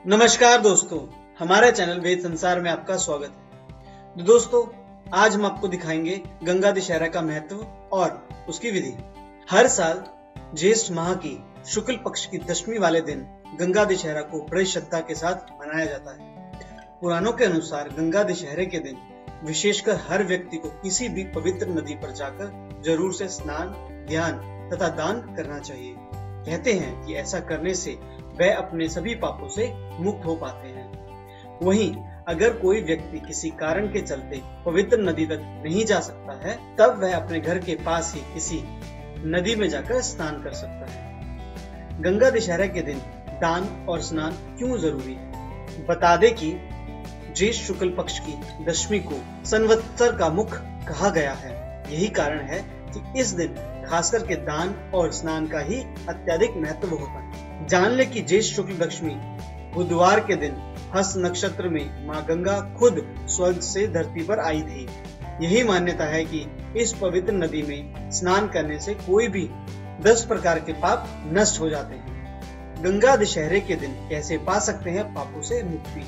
नमस्कार दोस्तों, हमारे चैनल वेद संसार में आपका स्वागत है। तो दोस्तों, आज हम आपको दिखाएंगे गंगा दशहरा का महत्व और उसकी विधि। हर साल ज्येष्ठ माह की शुक्ल पक्ष की दशमी वाले दिन गंगा दशहरा को बड़ी श्रद्धा के साथ मनाया जाता है। पुराणों के अनुसार गंगा दशहरे के दिन विशेषकर हर व्यक्ति को किसी भी पवित्र नदी पर जाकर जरूर से स्नान, ध्यान तथा दान करना चाहिए। कहते हैं कि ऐसा करने से वह अपने सभी पापों से मुक्त हो पाते हैं। वहीं अगर कोई व्यक्ति किसी कारण के चलते पवित्र नदी तक नहीं जा सकता है, तब वह अपने घर के पास ही किसी नदी में जाकर स्नान कर सकता है। गंगा दशहरा के दिन दान और स्नान क्यों जरूरी है? बता दें कि ज्येष्ठ शुक्ल पक्ष की दशमी को संवत्सर का मुख कहा गया है। यही कारण है कि इस दिन खास करके दान और स्नान का ही अत्यधिक महत्व होता है। जान ले कि ज्येष्ठ शुक्ल दशमी बुधवार के दिन हस्त नक्षत्र में मां गंगा खुद स्वर्ग से धरती पर आई थी। यही मान्यता है कि इस पवित्र नदी में स्नान करने से कोई भी 10 प्रकार के पाप नष्ट हो जाते हैं। गंगा दशहरे के दिन कैसे पा सकते हैं पापों से मुक्ति?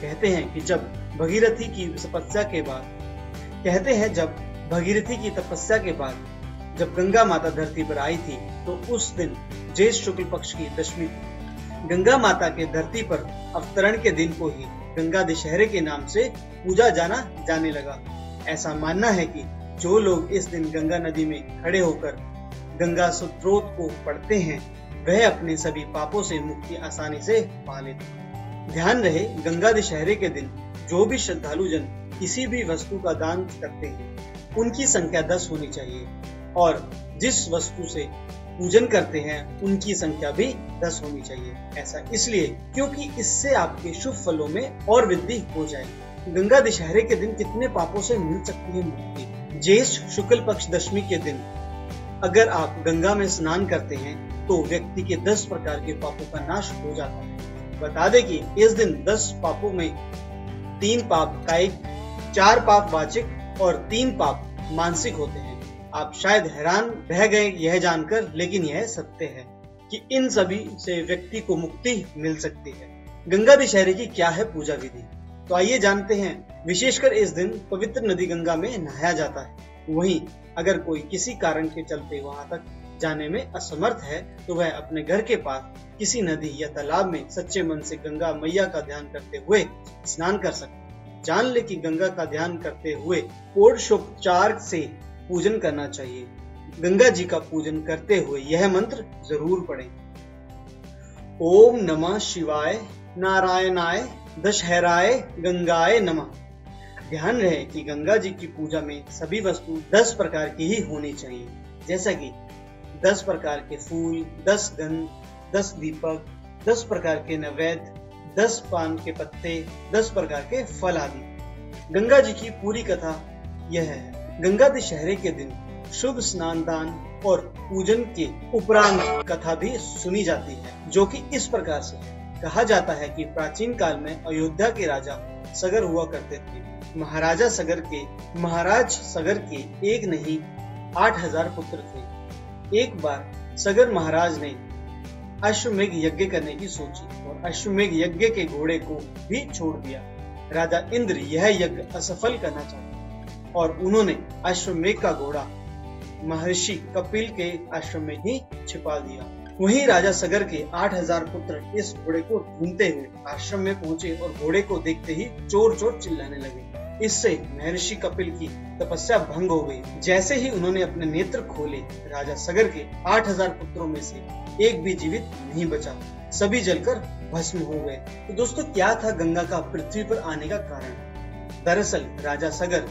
कहते हैं कि जब भगीरथी की तपस्या के बाद जब गंगा माता धरती पर आई थी, तो उस दिन ज्येष्ठ शुक्ल पक्ष की दशमी थी। गंगा माता के धरती पर अवतरण के दिन को ही गंगा दशहरे के नाम से पूजा जाने लगा। ऐसा मानना है कि जो लोग इस दिन गंगा नदी में खड़े होकर गंगा स्तोत्र को पढ़ते हैं, वह अपने सभी पापों से मुक्ति आसानी से पा लेते। ध्यान रहे, गंगा दशहरे के दिन जो भी श्रद्धालु जन किसी भी वस्तु का दान करते हैं, उनकी संख्या 10 होनी चाहिए और जिस वस्तु से पूजन करते हैं उनकी संख्या भी 10 होनी चाहिए। ऐसा इसलिए क्योंकि इससे आपके शुभ फलों में और वृद्धि हो जाएगी। गंगा दशहरे के दिन कितने पापों से मिल सकती है मुक्ति? ज्येष्ठ शुक्ल पक्ष दशमी के दिन अगर आप गंगा में स्नान करते हैं तो व्यक्ति के 10 प्रकार के पापों का नाश हो जाता है। बता दें कि इस दिन 10 पापों में 3 पाप कायिक, 4 पाप वाचिक और 3 पाप मानसिक होते हैं। आप शायद हैरान रह गए यह जानकर, लेकिन यह सत्य है कि इन सभी से व्यक्ति को मुक्ति मिल सकती है। गंगा दशहरे की क्या है पूजा विधि? तो आइए जानते हैं। विशेषकर इस दिन पवित्र नदी गंगा में नहाया जाता है। वहीं अगर कोई किसी कारण के चलते वहां तक जाने में असमर्थ है, तो वह अपने घर के पास किसी नदी या तालाब में सच्चे मन से गंगा मैया का ध्यान करते हुए स्नान कर सकते हैं। जान ले कि गंगा का ध्यान करते हुए षोडशोपचार से पूजन करना चाहिए। गंगा जी का पूजन करते हुए यह मंत्र जरूर पढ़ें। ओम नमः शिवाय नारायणाय दशहराय गंगाय नमः। ध्यान रहे कि गंगा जी की पूजा में सभी वस्तु 10 प्रकार की ही होनी चाहिए, जैसा कि 10 प्रकार के फूल, 10 गंध, 10 दीपक, 10 प्रकार के नैवेद्य, 10 पान के पत्ते, 10 प्रकार के फल आदि। गंगा जी की पूरी कथा यह है। गंगा दशहरे के दिन शुभ स्नान, दान और पूजन के उपरांत कथा भी सुनी जाती है, जो कि इस प्रकार से कहा जाता है कि प्राचीन काल में अयोध्या के राजा सगर हुआ करते थे। महाराज सगर के एक नहीं 8000 पुत्र थे। एक बार सगर महाराज ने अश्वमेघ यज्ञ करने की सोची और अश्वमेघ यज्ञ के घोड़े को भी छोड़ दिया। राजा इंद्र यह यज्ञ असफल करना चाहते और उन्होंने अश्वमेघ का घोड़ा महर्षि कपिल के आश्रम में ही छिपा दिया। वहीं राजा सगर के 8000 पुत्र इस घोड़े को ढूंढते हुए आश्रम में पहुंचे और घोड़े को देखते ही चोर चोर चिल्लाने लगे। इससे महर्षि कपिल की तपस्या भंग हो गई। जैसे ही उन्होंने अपने नेत्र खोले, राजा सगर के 8000 पुत्रों में से एक भी जीवित नहीं बचा, सभी जलकर भस्म हो गए। तो दोस्तों, क्या था गंगा का पृथ्वी पर आने का कारण? दरअसल राजा सगर,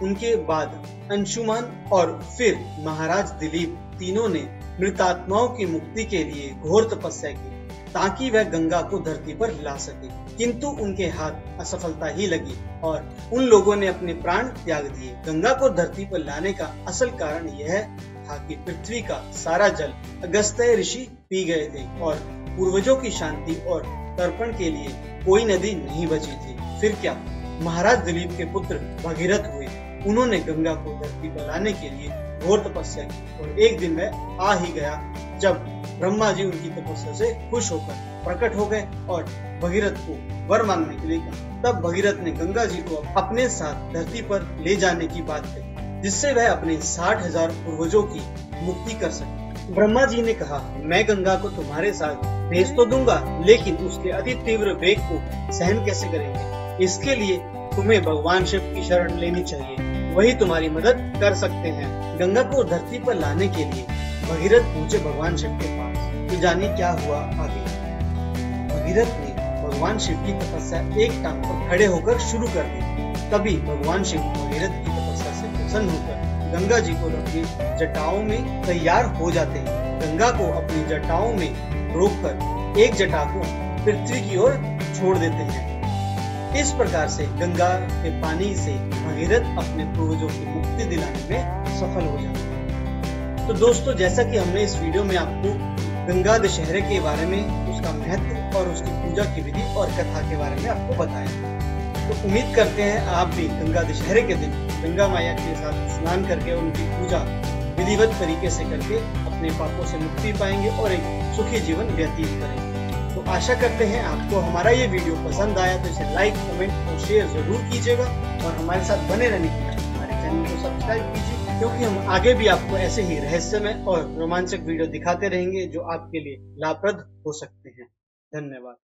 उनके बाद अंशुमान और फिर महाराज दिलीप, तीनों ने मृतात्माओं की मुक्ति के लिए घोर तपस्या की ताकि वह गंगा को धरती पर ला सके, किंतु उनके हाथ असफलता ही लगी और उन लोगों ने अपने प्राण त्याग दिए। गंगा को धरती पर लाने का असल कारण यह था कि पृथ्वी का सारा जल अगस्त्य ऋषि पी गए थे और पूर्वजों की शांति और तर्पण के लिए कोई नदी नहीं बची थी। फिर क्या, महाराज दिलीप के पुत्र भगीरथ हुए। उन्होंने गंगा को धरती पर लाने के लिए घोर तपस्या की और एक दिन वह आ ही गया जब ब्रह्मा जी उनकी तपस्या से खुश होकर प्रकट हो गए और भगीरथ को वर मांगने के लिए कहा। तब भगीरथ ने गंगा जी को अपने साथ धरती पर ले जाने की बात कही, जिससे वह अपने 60,000 पूर्वजों की मुक्ति कर सके। ब्रह्मा जी ने कहा, मैं गंगा को तुम्हारे साथ भेज तो दूंगा, लेकिन उसके अति तीव्र वेग को सहन कैसे करेंगे? इसके लिए तुम्हें भगवान शिव की शरण लेनी चाहिए, वही तुम्हारी मदद कर सकते हैं। गंगा को धरती पर लाने के लिए भगीरथ पहुंचे भगवान शिव के पास। तो जानिए क्या हुआ आगे। भगीरथ ने भगवान शिव की तपस्या एक टांग पर खड़े होकर शुरू कर दी। तभी भगवान शिव भगीरथ की तपस्या से प्रसन्न होकर गंगा जी को अपनी जटाओं में तैयार हो जाते हैं। गंगा को अपनी जटाओं में रोककर एक जटा को पृथ्वी की ओर छोड़ देते हैं। इस प्रकार से गंगा के पानी से भगीरथ अपने पूर्वजों की मुक्ति दिलाने में सफल हो जाते हैं। तो दोस्तों, जैसा कि हमने इस वीडियो में आपको गंगा दशहरे के बारे में, उसका महत्व और उसकी पूजा की विधि और कथा के बारे में आपको बताया, तो उम्मीद करते हैं आप भी गंगा दशहरे के दिन गंगा मैया के साथ स्नान करके उनकी पूजा विधिवत तरीके से करके अपने पापों से मुक्ति पाएंगे और एक सुखी जीवन व्यतीत करेंगे। तो आशा करते हैं आपको हमारा ये वीडियो पसंद आया, तो इसे लाइक, कमेंट और शेयर जरूर कीजिएगा और हमारे साथ बने रहने के लिए हमारे चैनल को सब्सक्राइब कीजिए, क्योंकि हम आगे भी आपको ऐसे ही रहस्यमय और रोमांचक वीडियो दिखाते रहेंगे जो आपके लिए लाभप्रद हो सकते हैं। धन्यवाद।